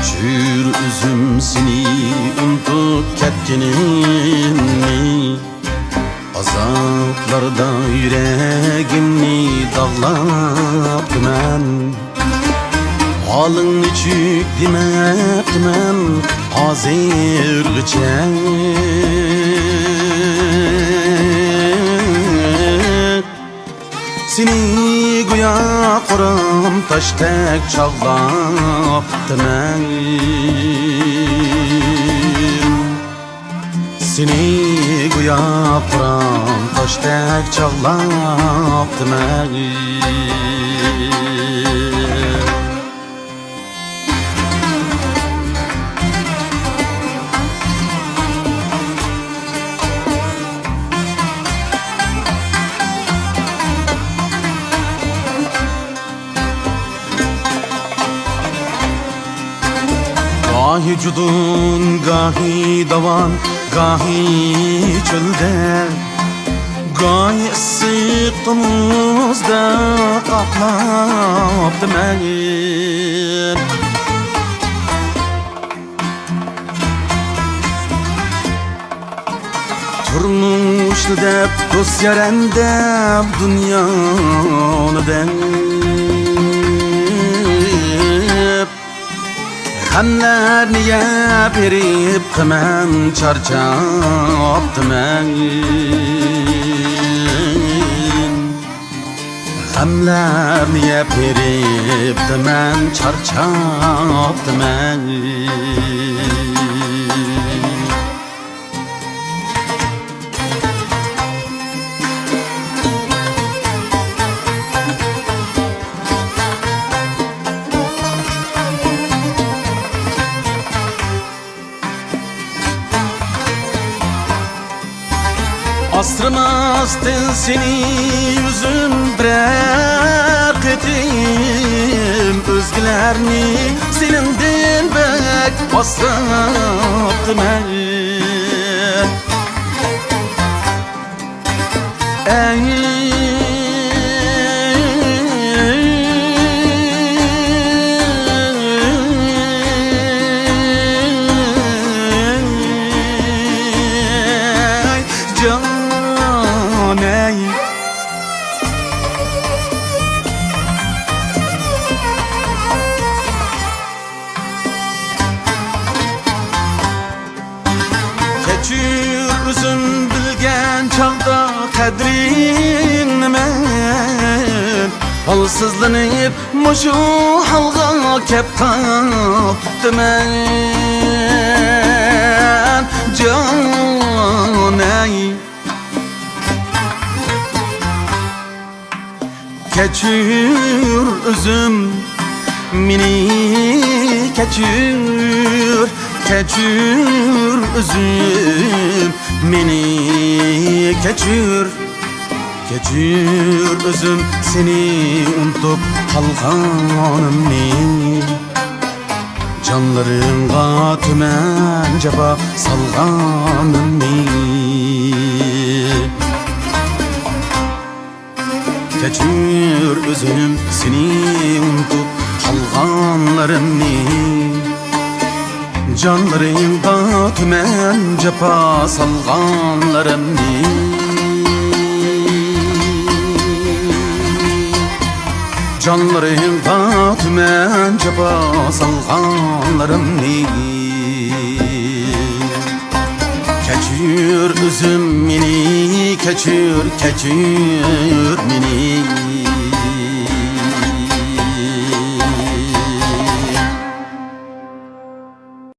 Keçür üzüm seni unutup ketkenimni, azaplarda yüreğimni dağlaptım. Halın içük demektim hazırgıça. Seni güya kuram taştek çağlaptım. Seni güya kuram taştek çağlaptım. Gahi cudun, gahi davan, gahi çölde, gahi ıssıktımızda kaplaptım ben. Turmuşlu dep, dost yaren dep, dünyanı den. Hamlarni berip qiman charchapdim. Hamlarni berip qiman charchapdim. Astırmazdı seni yüzüm bırak ettim, özgülerini silindin bek bastırdım ben. Keçür üzüm bilgen çağda kadrini men, halsızlanıp muşu halga kep kaptım ben. Canay keçür üzüm mini keçür, keçür üzüm meni keçür. Keçür üzüm seni unutup kalganımni, canlarımga tümen ceba salganımni. Keçür üzüm seni unutup kalganlarımni, canlarımda tümen cepa salganlarımni. Canlarımda tümen cepa salganlarımni. Keçür üzüm mini, keçür, keçür mini.